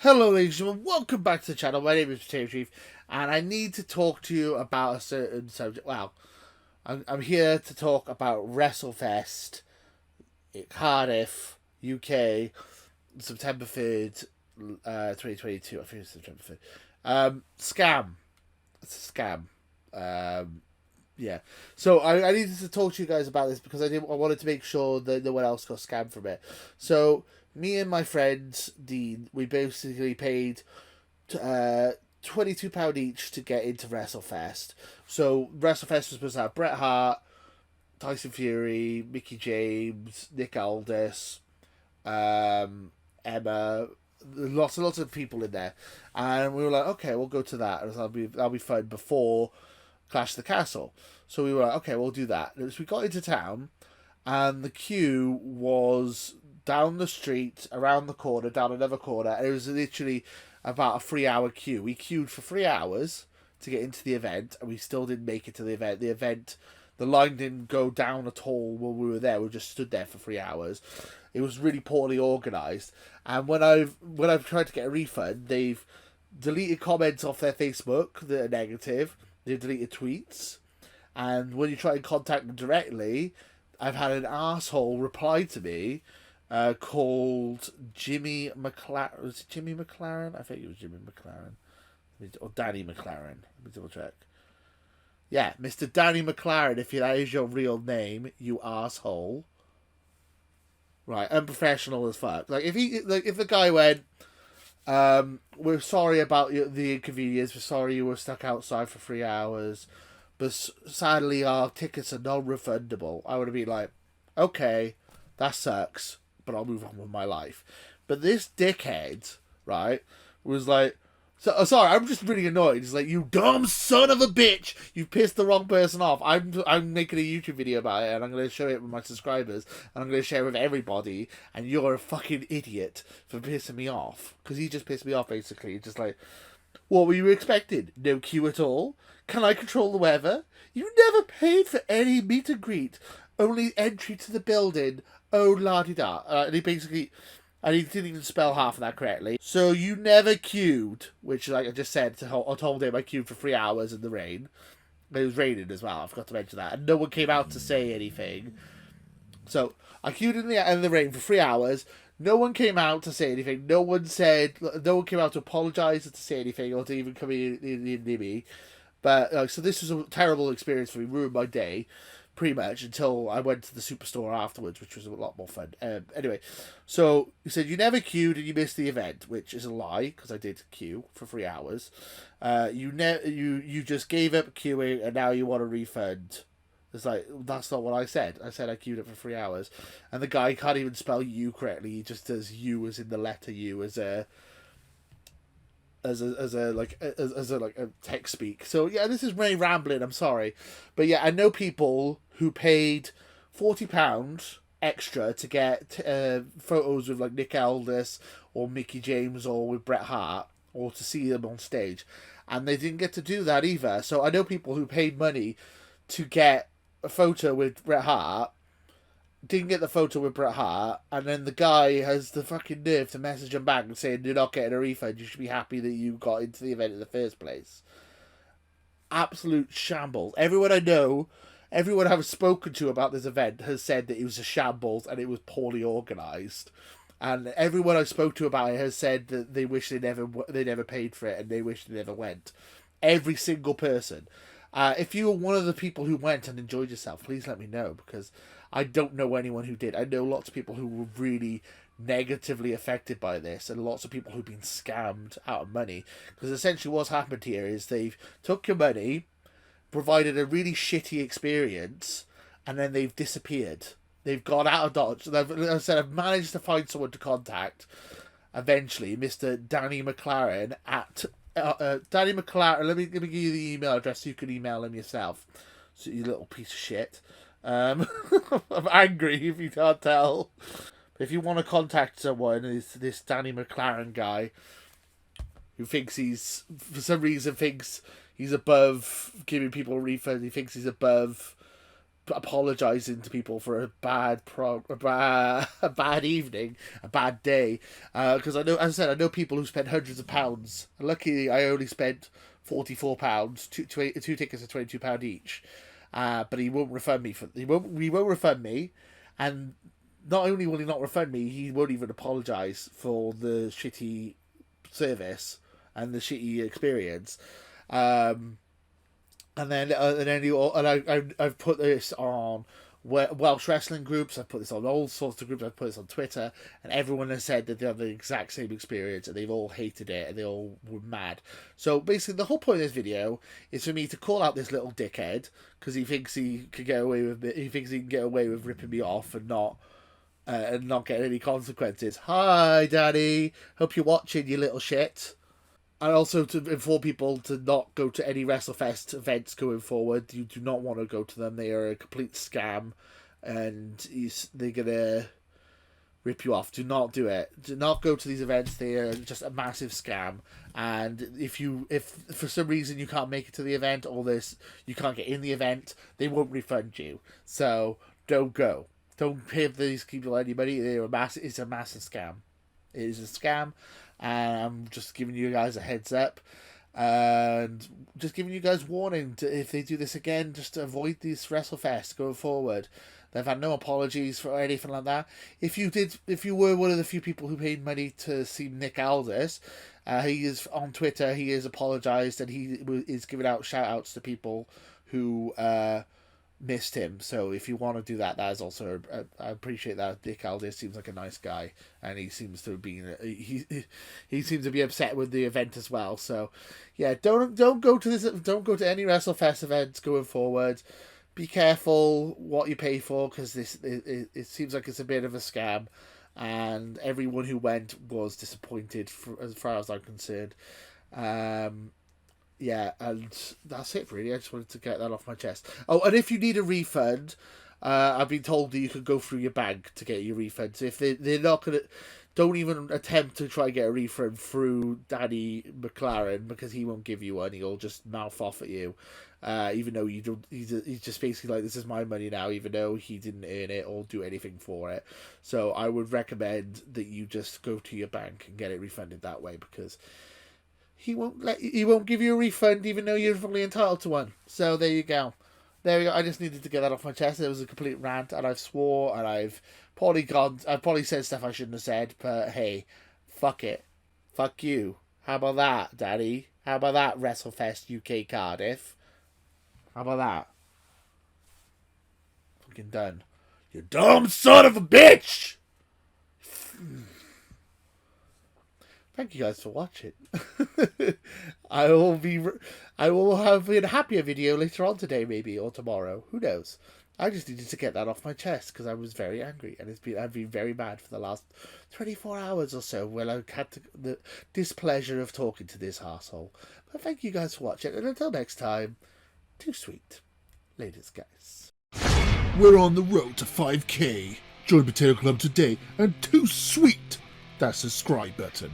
Hello, ladies and gentlemen. Welcome back to the channel. My name is PotatoProWrestling, and I need to talk to you about a certain subject. Well, I'm here to talk about Wrestlefest in Cardiff, UK, September 3rd, 2022. I think it's September 3rd. Scam. It's a scam. Yeah. So I needed to talk to you guys about this because I wanted to make sure that no one else got scammed from it. So me and my friend Dean, we basically paid £22 each to get into Wrestlefest. So Wrestlefest was supposed to have Bret Hart, Tyson Fury, Mickey James, Nick Aldis, Emma, lots and lots of people in there, and we were like, okay, we'll go to that. That'll be fun before Clash of the Castle. So we were like, okay, we'll do that. And so we got into town, and the queue was down the street, around the corner, down another corner, and it was literally about a 3 hour queue. We queued for 3 hours to get into the event, and we still didn't make it to the event. The line didn't go down at all when we were there. We just stood there for 3 hours. It was really poorly organised. And when I've tried to get a refund, they've deleted comments off their Facebook that are negative. They've deleted tweets. And when you try and contact them directly, I've had an asshole reply to me called Jimmy McLaren. Was it Jimmy McLaren? I think it was Jimmy McLaren. Or Danny McLaren. Let me double check. Yeah, Mr. Danny McLaren, if that is your real name, you asshole. Right, unprofessional as fuck. Like if the guy went, we're sorry about the inconvenience. We're sorry you were stuck outside for 3 hours, but sadly our tickets are non-refundable. I would have been like, okay, that sucks, but I'll move on with my life. But this dickhead, right, was like, so sorry, I'm just really annoyed. It's like, you dumb son of a bitch, you pissed the wrong person off. I'm making a YouTube video about it, and I'm going to show it with my subscribers, and I'm going to share it with everybody, and you're a fucking idiot for pissing me off. Because he just pissed me off, basically. Just like, what were you expecting? No queue at all? Can I control the weather? You never paid for any meet and greet. Only entry to the building. Oh, la-di-da. And he basically... And he didn't even spell half of that correctly. So you never queued, which, like I just said, I told him I queued for 3 hours in the rain. It was raining as well, I forgot to mention that. And no one came out to say anything. So I queued in the rain for 3 hours. No one came out to say anything. No one came out to apologise or to say anything or to even come in me. But, so this was a terrible experience for me, ruined my day. Pretty much until I went to the superstore afterwards, which was a lot more fun. Anyway, so you said you never queued and you missed the event, which is a lie because I did queue for 3 hours. You just gave up queuing and now you want a refund. It's like, that's not what I said. I said I queued up for 3 hours, and the guy can't even spell you correctly. He just does you as in the letter U as a text speak. So yeah, this is really rambling. I'm sorry, but yeah, I know people who paid £40 extra to get photos with like Nick Aldis or Mickey James or with Bret Hart or to see them on stage, and they didn't get to do that either. So I know people who paid money to get a photo with Bret Hart, didn't get the photo with Bret Hart, and then the guy has the fucking nerve to message him back and saying you're not getting a refund, you should be happy that you got into the event in the first place. Absolute shambles. Everyone I know, everyone I've spoken to about this event has said that it was a shambles and it was poorly organised. And everyone I spoke to about it has said that they wish they never paid for it and they wish they never went. Every single person. If you were one of the people who went and enjoyed yourself, please let me know, because I don't know anyone who did. I know lots of people who were really negatively affected by this, and lots of people who've been scammed out of money. Because essentially what's happened here is they've took your money, provided a really shitty experience, and then they've disappeared. They've gone out of Dodge. I've managed to find someone to contact eventually, Mr. Danny McLaren at... Danny McLaren, let me give you the email address so you can email him yourself. So you little piece of shit. I'm angry if you can't tell. But if you want to contact someone, it's this Danny McLaren guy who thinks for some reason thinks he's above giving people a refund. He thinks he's above apologising to people for a bad evening, a bad day, because I know, as I said, I know people who spend hundreds of pounds. Luckily, I only spent £44, two tickets are £22 each, but he won't refund me he won't refund me, and not only will he not refund me, he won't even apologise for the shitty service and the shitty experience. And then I've put this on Welsh wrestling groups. I've put this on all sorts of groups. I've put this on Twitter, and everyone has said that they have the exact same experience, and they've all hated it, and they all were mad. So basically, the whole point of this video is for me to call out this little dickhead because he thinks he can get away with it. He thinks he can get away with ripping me off and not get any consequences. Hi, Daddy. Hope you're watching, you little shit. And also to inform people to not go to any Wrestlefest events going forward. You do not want to go to them. They are a complete scam, and they're going to rip you off. Do not do it. Do not go to these events. They are just a massive scam. And if for some reason you can't make it to the event, or you can't get in the event, they won't refund you. So don't go. Don't pay these people any money. It's a massive scam. It is a scam. And I'm just giving you guys a heads up, and just giving you guys warning if they do this again, just to avoid these Wrestlefest going forward. They've had no apologies for anything like that. If you were one of the few people who paid money to see Nick Aldis, he is on Twitter. He has apologised, and he is giving out shout outs to people who missed him. So if you want to do that, that is also I appreciate that. Nick Aldis seems like a nice guy, and he seems to be he seems to be upset with the event as well. So yeah, don't go to any WrestleFest events going forward. Be careful what you pay for, because it seems like it's a bit of a scam, and everyone who went was disappointed as far as I'm concerned. Yeah, and that's it really. I just wanted to get that off my chest. Oh, and if you need a refund, I've been told that you can go through your bank to get your refund. So if they're not gonna, don't even attempt to try and get a refund through Danny McLaren, because he won't give you one. He'll just mouth off at you, even though you don't. He's just basically like, this is my money now, even though he didn't earn it or do anything for it. So I would recommend that you just go to your bank and get it refunded that way, because he won't give you a refund, even though you're fully entitled to one. So there you go. I just needed to get that off my chest. It was a complete rant, and I've swore, and I've probably said stuff I shouldn't have said. But hey, fuck it, fuck you. How about that, Daddy? How about that, Wrestlefest UK Cardiff? How about that? Fucking done. You dumb son of a bitch. Thank you guys for watching. I will have a happier video later on today, maybe, or tomorrow. Who knows? I just needed to get that off my chest because I was very angry, and I've been very mad for the last 24 hours or so when I had the displeasure of talking to this arsehole. But thank you guys for watching, and until next time, too sweet. Ladies, guys. We're on the road to 5K. Join Potato Club today, and too sweet that subscribe button.